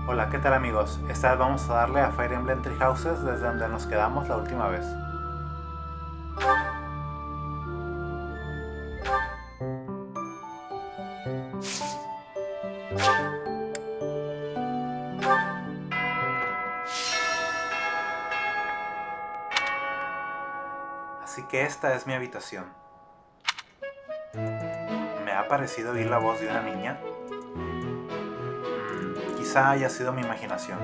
Hola, ¿qué tal amigos? Esta vez vamos a darle a Fire Emblem Three Houses desde donde nos quedamos la última vez. Así que esta es mi habitación. ¿Me ha parecido oír la voz de una niña? Quizá haya sido mi imaginación.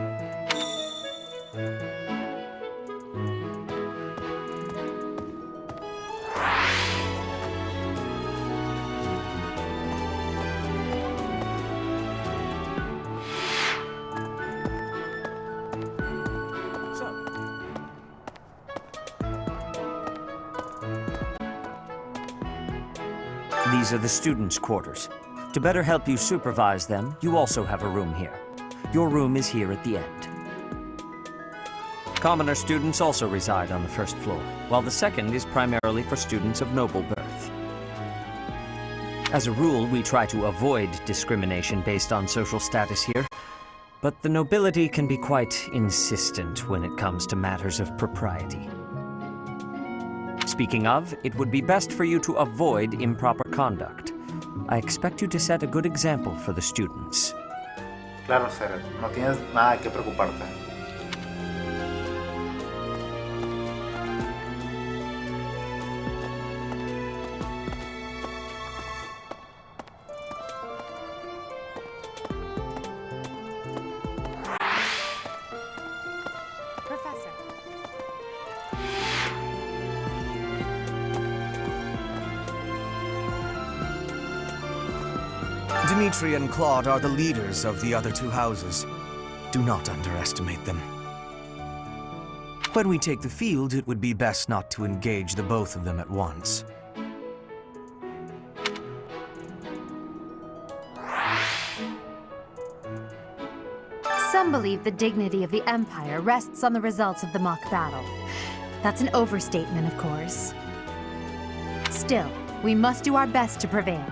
These are the students' quarters. To better help you supervise them, you also have a room here. Your room is here at the end. Commoner students also reside on the first floor, while the second is primarily for students of noble birth. As a rule, we try to avoid discrimination based on social status here, but the nobility can be quite insistent when it comes to matters of propriety. Speaking of, it would be best for you to avoid improper conduct. I expect you to set a good example for the students. Claro, Seret, no tienes nada de qué preocuparte. Dimitri and Claude are the leaders of the other two houses. Do not underestimate them. When we take the field, it would be best not to engage the both of them at once. Some believe the dignity of the Empire rests on the results of the mock battle. That's an overstatement, of course. Still, we must do our best to prevail.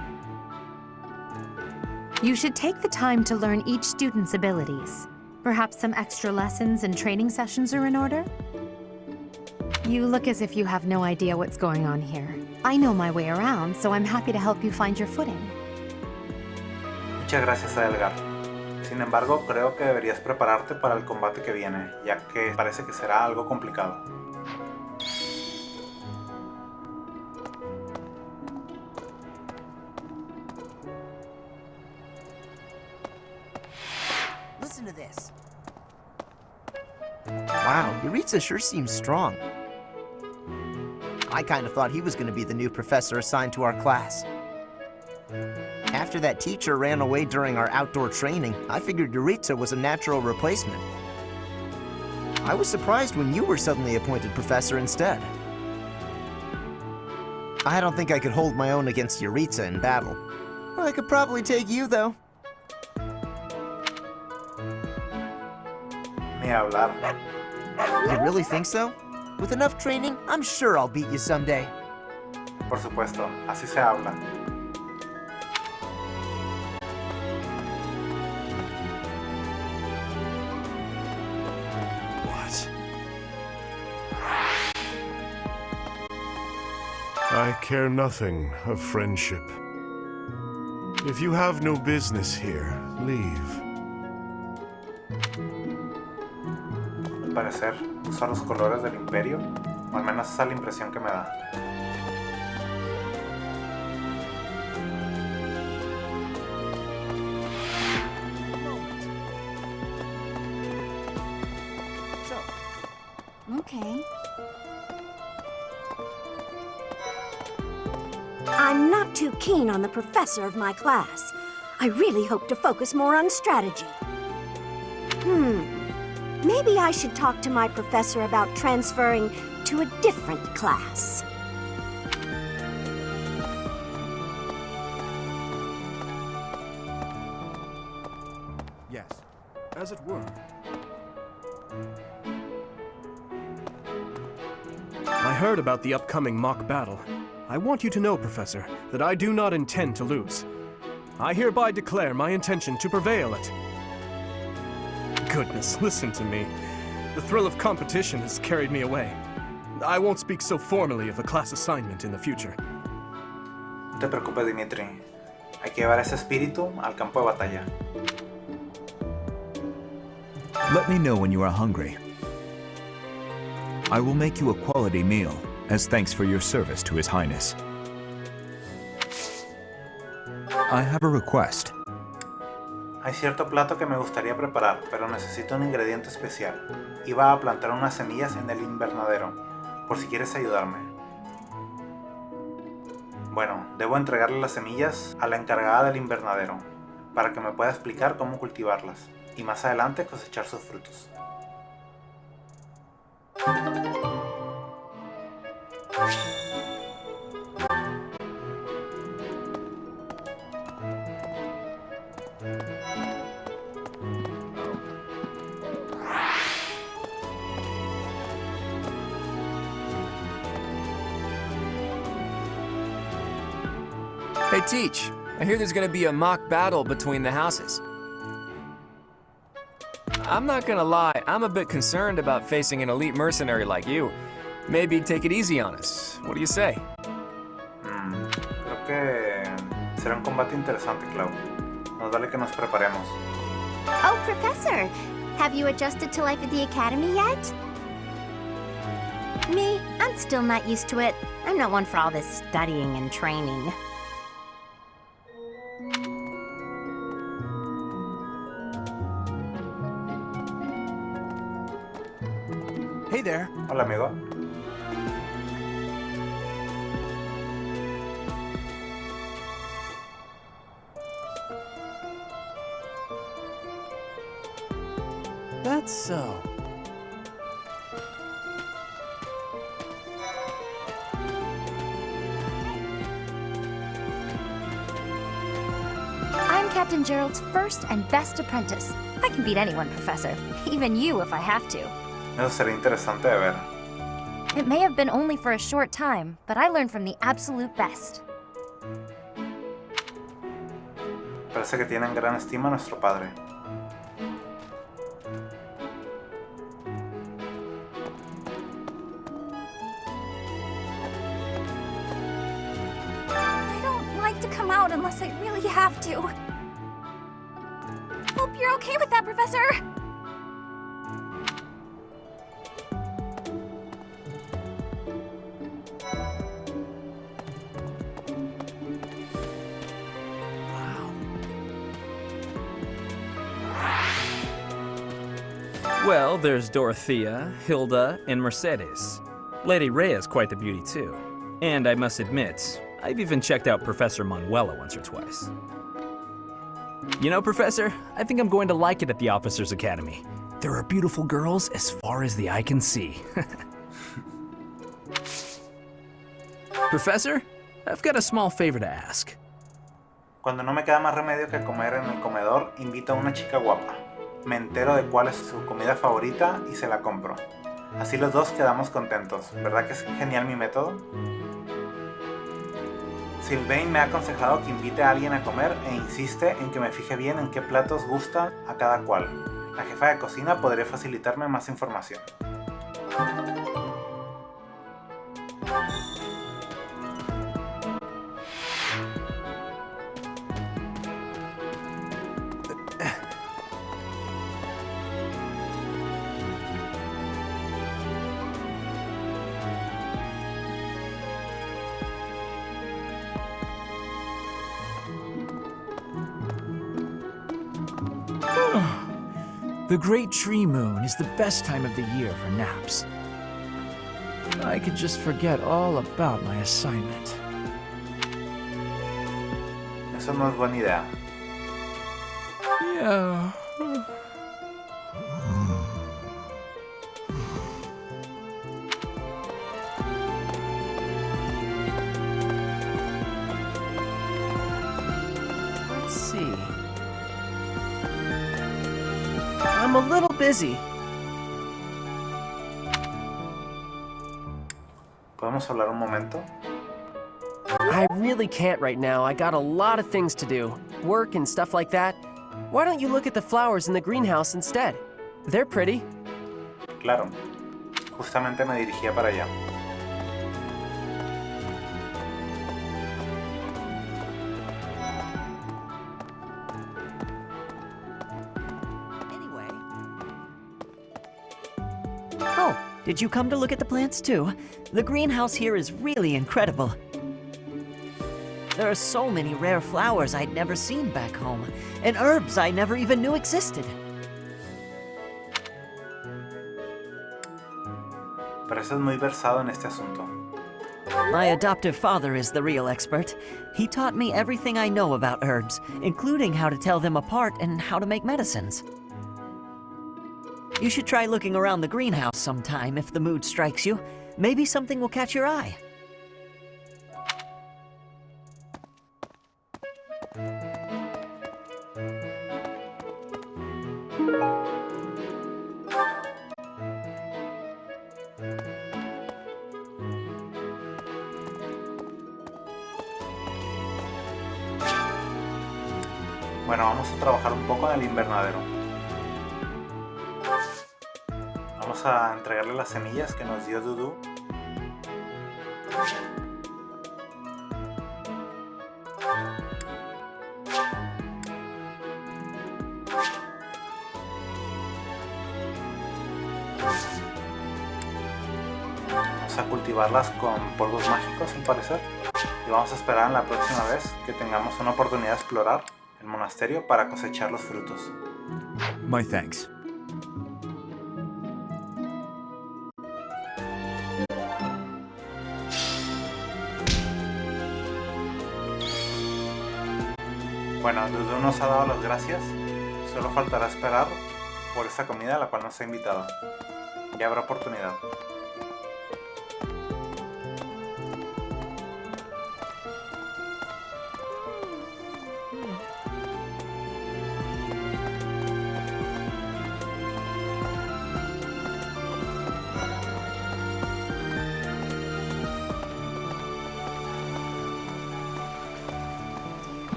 You should take the time to learn each student's abilities. Perhaps some extra lessons and training sessions are in order? You look as if you have no idea what's going on here. I know my way around, so I'm happy to help you find your footing. Muchas gracias, Adelgar. Sin embargo, creo que deberías prepararte para el combate que viene, ya que parece que será algo complicado. Listen to this. Wow, Yaritza sure seems strong. I kind of thought he was going to be the new professor assigned to our class. After that teacher ran away during our outdoor training, I figured Yaritza was a natural replacement. I was surprised when you were suddenly appointed professor instead. I don't think I could hold my own against Yaritza in battle. I could probably take you, though. Ni hablar. You really think so? With enough training, I'm sure I'll beat you someday. Por supuesto, así se habla. What? I care nothing of friendship. If you have no business here, leave. Al parecer, usa los colores del Imperio, o al menos esa es la impresión que me da. Okay. I'm not too keen on the professor of my class. I really hope to focus more on strategy. Maybe I should talk to my professor about transferring to a different class. Yes, as it were. I heard about the upcoming mock battle. I want you to know, Professor, that I do not intend to lose. I hereby declare my intention to prevail at... Goodness, listen to me. The thrill of competition has carried me away. I won't speak so formally of a class assignment in the future. No te preocupes, Dimitri. Hay que llevar ese espíritu al campo de batalla. Let me know when you are hungry. I will make you a quality meal, as thanks for your service to His Highness. I have a request. Hay cierto plato que me gustaría preparar, pero necesito un ingrediente especial. Iba a plantar unas semillas en el invernadero, por si quieres ayudarme. Bueno, debo entregarle las semillas a la encargada del invernadero, para que me pueda explicar cómo cultivarlas, y más adelante cosechar sus frutos. Hey, Teach, I hear there's gonna be a mock battle between the houses. I'm not gonna lie, I'm a bit concerned about facing an elite mercenary like you. Maybe take it easy on us. What do you say? Creo que será un combate interesante, Clau. Nos vale que nos preparemos. Oh, Professor! Have you adjusted to life at the academy yet? Me, I'm still not used to it. I'm not one for all this studying and training. Hey there. Hola, amigo. That's so. I'm Captain Gerald's first and best apprentice. I can beat anyone, Professor. Even you if I have to. Eso sería interesante de ver. It may have been only for a short time, but I learned from the absolute best. Parece que tienen gran estima a nuestro padre. I don't like to come out unless I really have to. Hope you're okay with that, Professor. Well, there's Dorothea, Hilda, and Mercedes. Lady Rhea's quite the beauty too. And I must admit, I've even checked out Professor Manuela once or twice. You know, Professor, I think I'm going to like it at the Officers' Academy. There are beautiful girls as far as the eye can see. Professor, I've got a small favor to ask. Cuando no me queda más remedio que comer en el comedor, invito a una chica guapa. Me entero de cuál es su comida favorita y se la compro. Así los dos quedamos contentos. ¿Verdad que es genial mi método? Sylvain me ha aconsejado que invite a alguien a comer e insiste en que me fije bien en qué platos gusta a cada cual. La jefa de cocina podría facilitarme más información. The Great Tree Moon is the best time of the year for naps. I could just forget all about my assignment. Eso no es buena idea. Yeah. Let's see. I'm a little busy. ¿Podemos hablar un momento? I really can't right now. I got a lot of things to do. Work and stuff like that. Why don't you look at the flowers in the greenhouse instead? They're pretty. Claro, justamente me dirigía para allá. Oh, did you come to look at the plants too? The greenhouse here is really incredible. There are so many rare flowers I'd never seen back home, and herbs I never even knew existed. Pareces muy versado en este asunto. My adoptive father is the real expert. He taught me everything I know about herbs, including how to tell them apart and how to make medicines. You should try looking around the greenhouse sometime if the mood strikes you. Maybe something will catch your eye. Bueno, vamos a trabajar un poco en el invernadero. Vamos a entregarle las semillas que nos dio Dudu. Vamos a cultivarlas con polvos mágicos, al parecer. Y vamos a esperar en la próxima vez que tengamos una oportunidad de explorar el monasterio para cosechar los frutos. My thanks. Bueno, Dudu nos ha dado las gracias. Solo faltará esperar por esa comida a la cual nos ha invitado. Ya habrá oportunidad.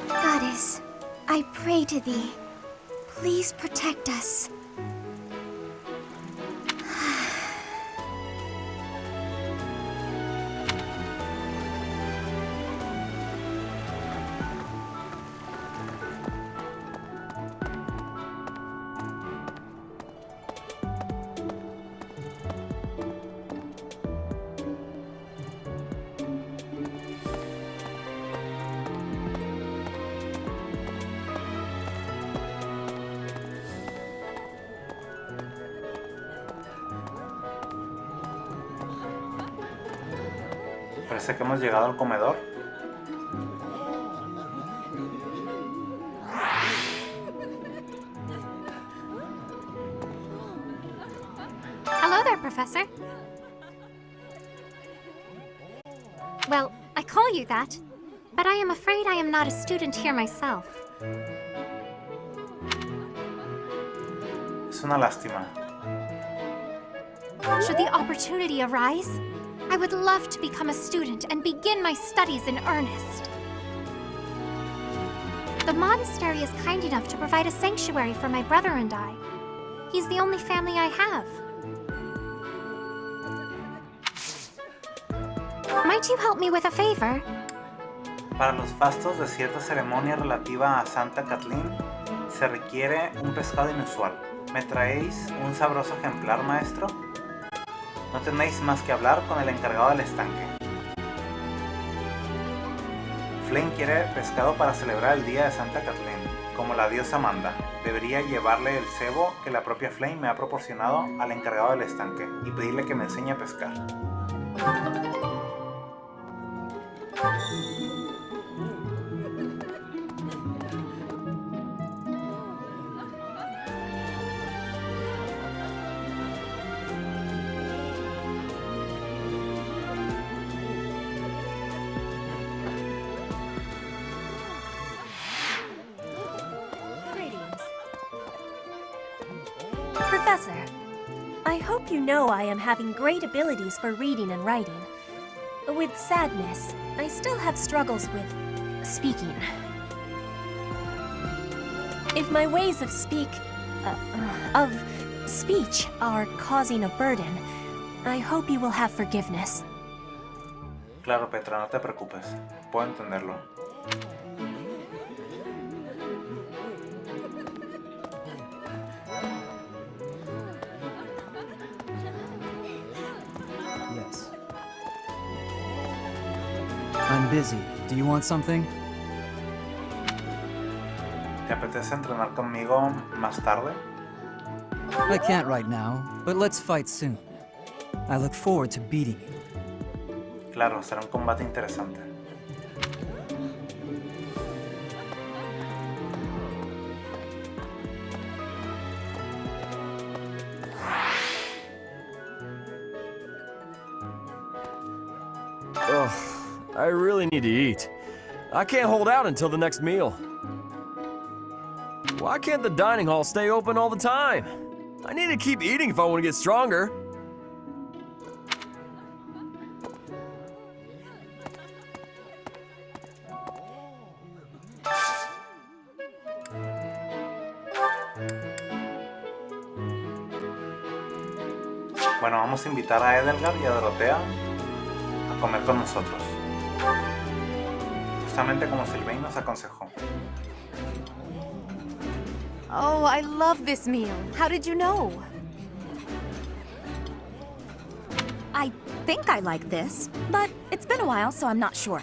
Goddess, I pray to thee. Please protect us. Parece que hemos llegado al comedor. Hello there, Professor. Well, I call you that, but I am afraid I am not a student here myself. Es una lástima. Should the opportunity arise, I would love to become a student and begin my studies in earnest. The monastery is kind enough to provide a sanctuary for my brother and I. He's the only family I have. Might you help me with a favor? Para los fastos de cierta ceremonia relativa a Santa Kathleen, se requiere un pescado inusual. ¿Me traéis un sabroso ejemplar, maestro? No tenéis más que hablar con el encargado del estanque. Flame quiere pescado para celebrar el día de Santa Kathleen, como la diosa manda. Debería llevarle el cebo que la propia Flame me ha proporcionado al encargado del estanque y pedirle que me enseñe a pescar. Professor, I hope you know I am having great abilities for reading and writing. with sadness. I still have struggles with speaking. If my ways of speech are causing a burden, I hope you will have forgiveness. Claro, Petra, no te preocupes. Puedo entenderlo. Yes. I'm busy. Do you want something? ¿Te apetece entrenar conmigo más tarde? I can't right now, but let's fight soon. I look forward to beating you. Claro, será un combate interesante. Ugh, I really need to eat. I can't hold out until the next meal. Why can't the dining hall stay open all the time? I need to keep eating if I want to get stronger. Bueno, vamos a invitar a Edelgar y a Dorotea a comer con nosotros. Justamente como Sylvain nos aconsejó. Oh, I love this meal. How did you know? I think I like this, but it's been a while, so I'm not sure.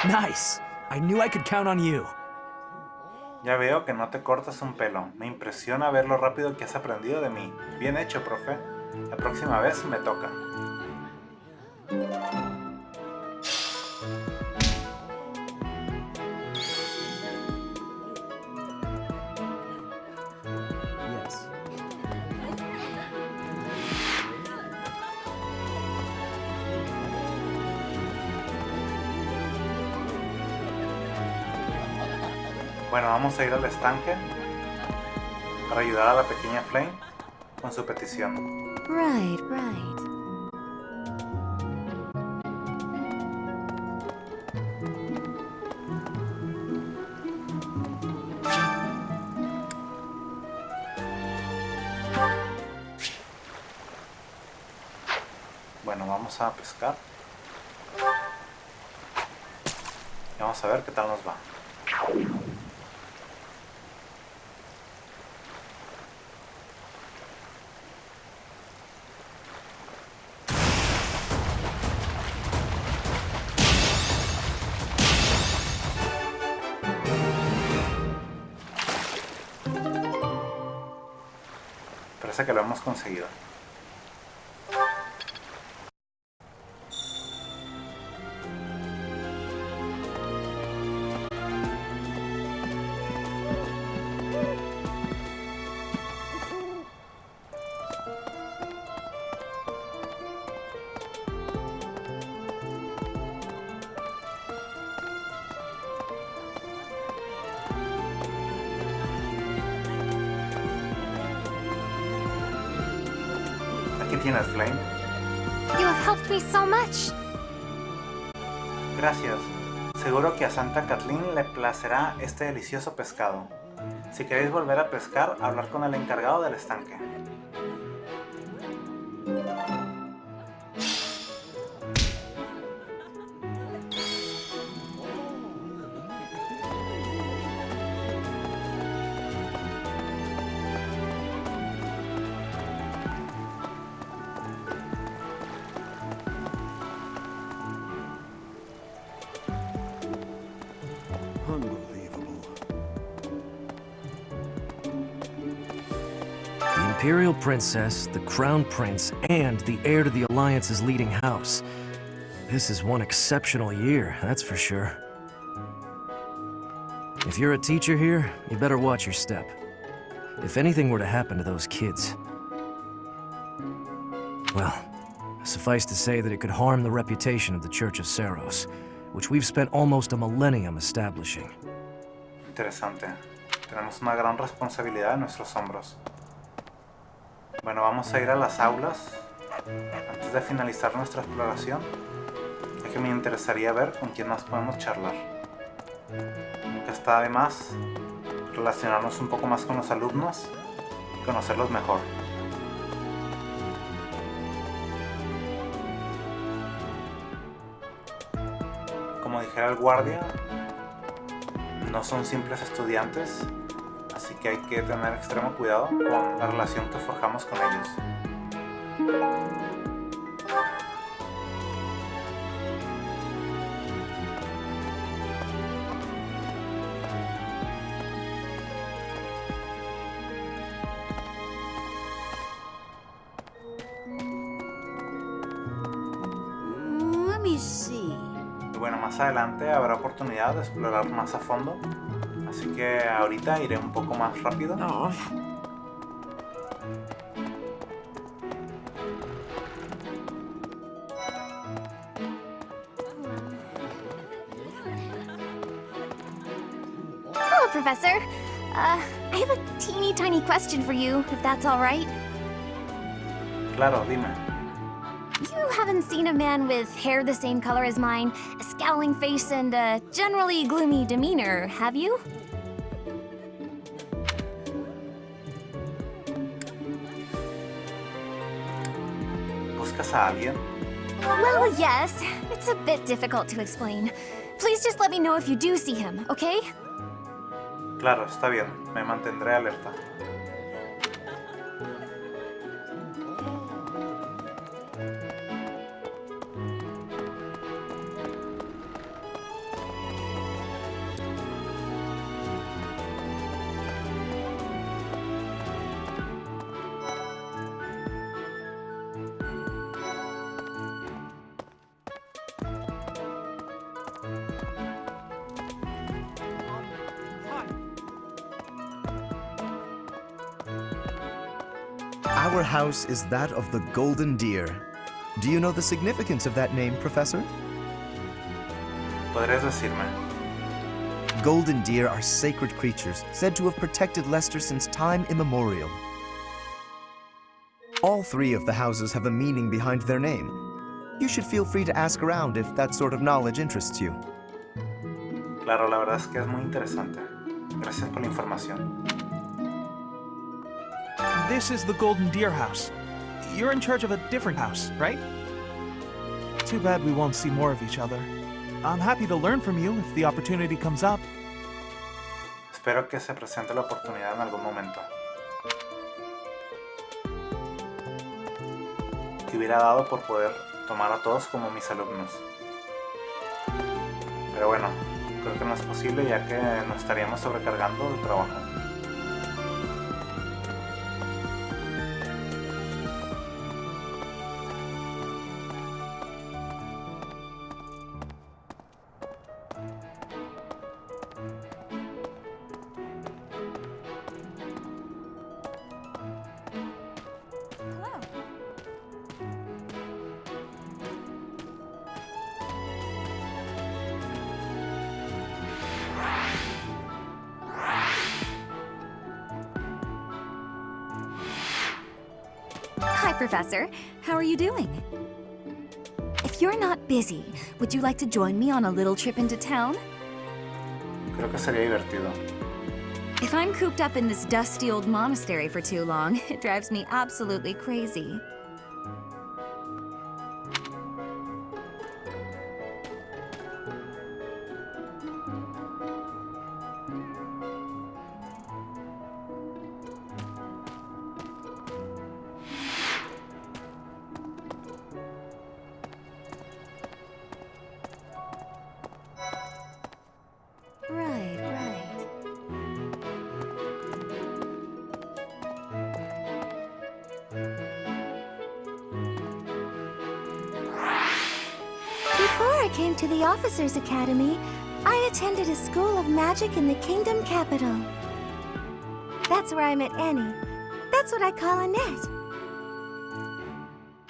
Nice! I knew I could count on you. Ya veo que no te cortas un pelo. Me impresiona ver lo rápido que has aprendido de mí. Bien hecho, profe. La próxima vez me toca. Yes. Bueno, vamos a ir al estanque para ayudar a la pequeña Flame con su petición. Right. Bueno, vamos a pescar. Y vamos a ver qué tal nos va. Parece que lo hemos conseguido. Aquí tienes, Flame. You have helped me so much. Gracias. Seguro que a Santa Kathleen le placerá este delicioso pescado. Si queréis volver a pescar, hablar con el encargado del estanque. The Imperial Princess, the Crown Prince, and the heir to the Alliance's leading house. This is one exceptional year, that's for sure. If you're a teacher here, you better watch your step. If anything were to happen to those kids... Well, suffice to say that it could harm the reputation of the Church of Saros, which we've spent almost a millennium establishing. Interesante. Tenemos una gran responsabilidad en nuestros hombros. Bueno, vamos a ir a las aulas. Antes de finalizar nuestra exploración, ya que me interesaría ver con quién más podemos charlar. Nunca está de más relacionarnos un poco más con los alumnos y conocerlos mejor. Como dijera el guardia, no son simples estudiantes, así que hay que tener extremo cuidado con la relación que forjamos con ellos. Let me see. Y bueno, más adelante habrá oportunidad de explorar más a fondo, así que ahorita iré un poco más rápido. Hello, Professor. I have a teeny tiny question for you, if that's all right. Claro, dime. You haven't seen a man with hair the same color as mine, a scowling face, and a generally gloomy demeanor, have you? ¿Buscas a alguien? Well, yes. It's a bit difficult to explain. Please just let me know if you do see him, okay? Claro, está bien. Me mantendré alerta. Our house is that of the Golden Deer. Do you know the significance of that name, Professor? ¿Podrías decirme? Golden deer are sacred creatures said to have protected Leicester since time immemorial. All three of the houses have a meaning behind their name. You should feel free to ask around if that sort of knowledge interests you. Claro, la verdad es que es muy interesante. Gracias por la información. This is the Golden Deer House. You're in charge of a different house, right? Too bad we won't see more of each other. I'm happy to learn from you if the opportunity comes up. Espero que se presente la oportunidad en algún momento. Que hubiera dado por poder tomar a todos como mis alumnos. Pero bueno, creo que no es posible ya que nos estaríamos sobrecargando de trabajo. Hi, Professor. How are you doing? If you're not busy, would you like to join me on a little trip into town? Creo que sería divertido. If I'm cooped up in this dusty old monastery for too long, it drives me absolutely crazy. Before I came to the Officers' Academy, I attended a school of magic in the Kingdom capital. That's where I met Annie. That's what I call a net.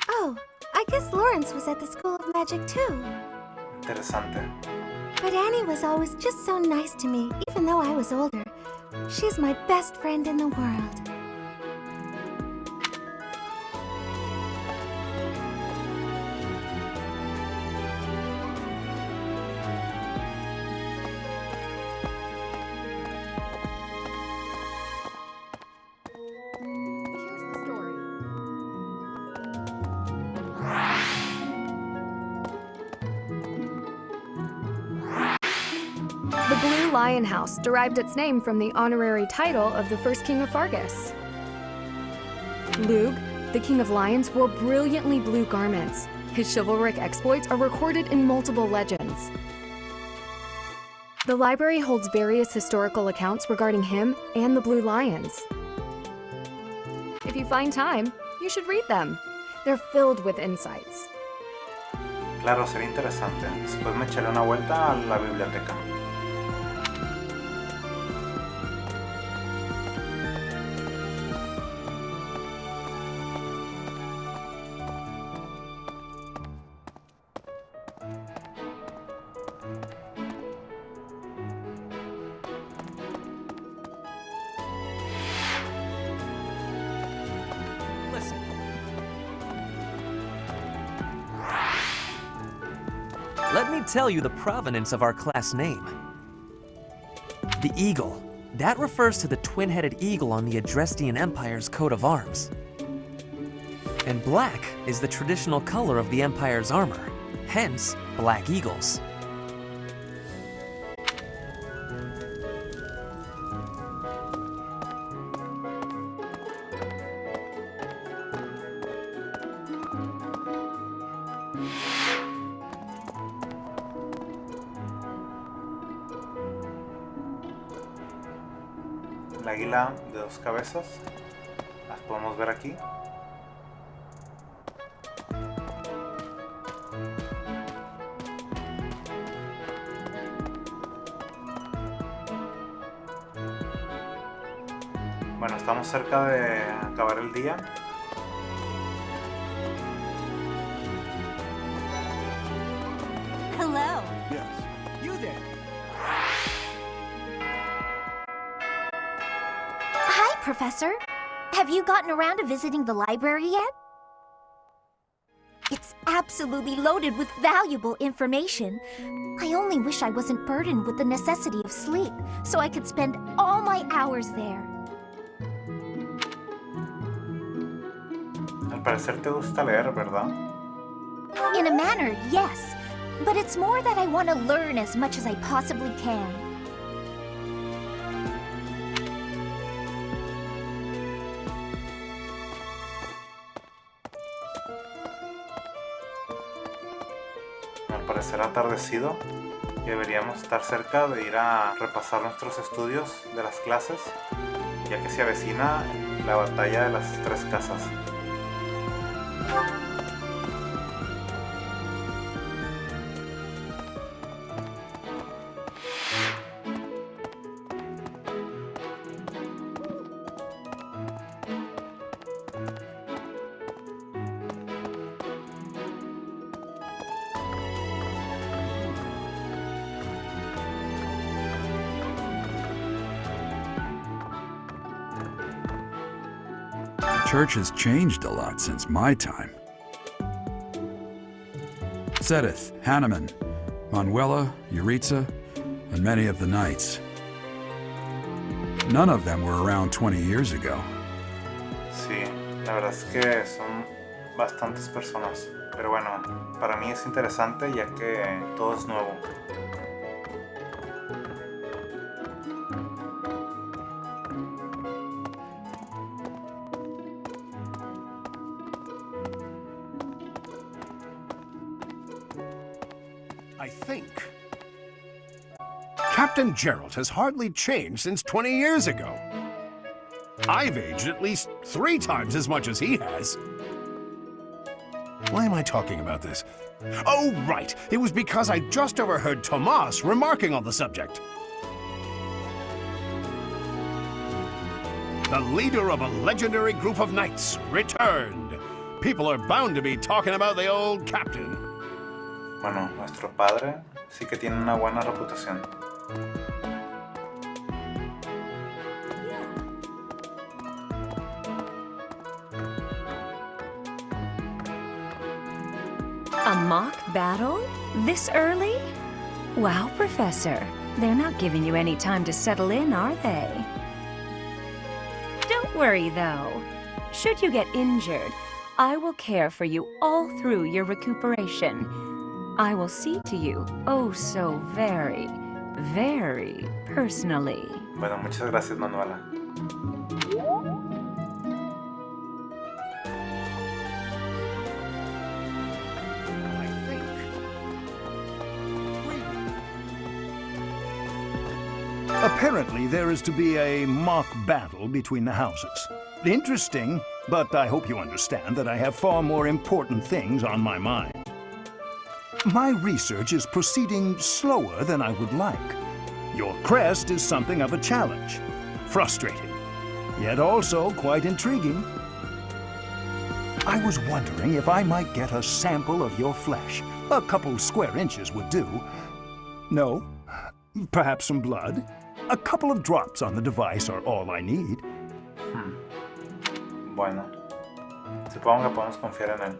Oh, I guess Lawrence was at the School of Magic too. Interesante. But Annie was always just so nice to me, even though I was older. She's my best friend in the world. The Blue Lion House derived its name from the honorary title of the first king of Fargus. Lugh, the king of lions, wore brilliantly blue garments. His chivalric exploits are recorded in multiple legends. The library holds various historical accounts regarding him and the Blue Lions. If you find time, you should read them. They're filled with insights. Claro, sería interesante. Después me echaré una vuelta a la biblioteca. Let me tell you the provenance of our class name. The eagle. That refers to the twin-headed eagle on the Adrestian Empire's coat of arms. And black is the traditional color of the Empire's armor, hence black eagles. El águila de dos cabezas, las podemos ver aquí. Bueno, estamos cerca de acabar el día. Hello. Yes. You there. Hi, Professor. Have you gotten around to visiting the library yet? It's absolutely loaded with valuable information. I only wish I wasn't burdened with the necessity of sleep, so I could spend all my hours there. Al parecer te gusta leer, ¿verdad? In a manner, yes. But it's more that I want to learn as much as I possibly can. Al parecer ha atardecido y deberíamos estar cerca de ir a repasar nuestros estudios de las clases, ya que se avecina la batalla de las tres casas. The church has changed a lot since my time. Sedith, Hanneman, Manuela, Yuritsa, and many of the knights. None of them were around 20 years ago. Sí, la verdad es que son bastantes personas. Pero bueno, para mí es interesante ya que todo es nuevo. I think Captain Gerald has hardly changed since 20 years ago. I've aged at least 3 times as much as he has. Why am I talking about this? Oh, right. It was because I just overheard Tomas remarking on the subject. The leader of a legendary group of knights returned. People are bound to be talking about the old captain. Bueno, nuestro padre sí que tiene una buena reputación. A mock battle? This early? Wow, Professor. They're not giving you any time to settle in, are they? Don't worry, though. Should you get injured, I will care for you all through your recuperation. I will see to you, oh so very, very personally. Bueno, muchas gracias, Manuela. Apparently, there is to be a mock battle between the houses. Interesting, but I hope you understand that I have far more important things on my mind. My research is proceeding slower than I would like. Your crest is something of a challenge. Frustrating, yet also quite intriguing. I was wondering if I might get a sample of your flesh. A couple square inches would do. No? Perhaps some blood? A couple of drops on the device are all I need. Bueno, supongo que podemos confiar en él.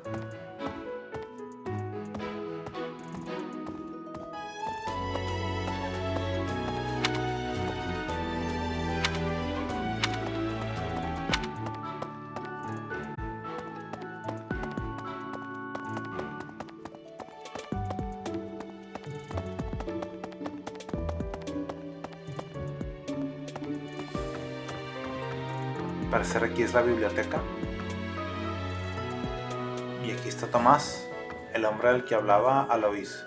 Al parecer aquí es la biblioteca. Y aquí está Tomás, el hombre del que hablaba Alois.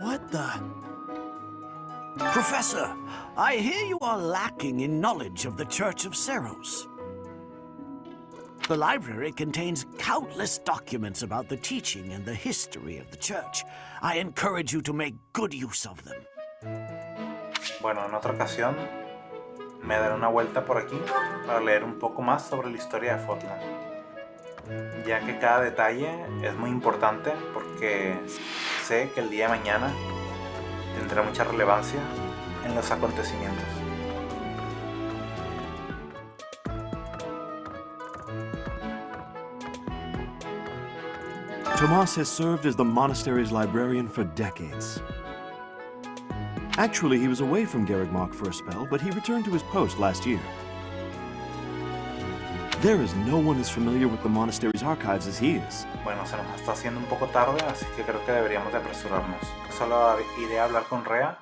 What the? Professor, I hear you are lacking in knowledge of the Church of Seros. The library contains countless documents about the teaching and the history of the Church. I encourage you to make good use of them. Bueno, en otra ocasión me daré una vuelta por aquí para leer un poco más sobre la historia de Fotland, ya que cada detalle es muy importante porque sé que el día de mañana tendrá mucha relevancia en los acontecimientos. Tomas has served as the monastery's librarian for decades. Actually, he was away from Garrigmach for a spell, but he returned to his post last year. There is no one as familiar with the monastery's archives as he is. Bueno, se nos está haciendo un poco tarde, así que creo que deberíamos de apresurarnos. Solo iré a hablar con Rea.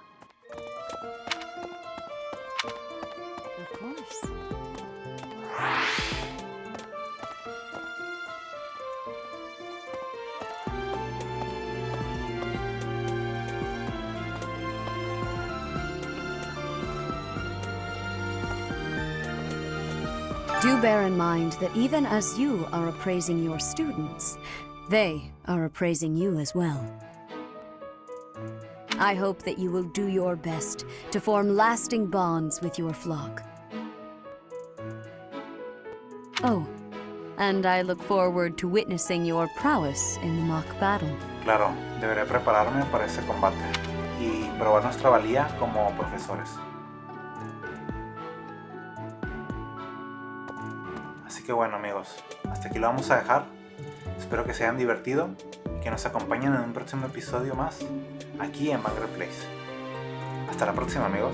Of course. Do bear in mind that even as you are appraising your students, they are appraising you as well. I hope that you will do your best to form lasting bonds with your flock. Oh, and I look forward to witnessing your prowess in the mock battle. Claro, deberé prepararme para ese combate y probar nuestra valía como profesores. Así que bueno, amigos, hasta aquí lo vamos a dejar. Espero que se hayan divertido y que nos acompañen en un próximo episodio más aquí en Mangre Place. Hasta la próxima, amigos.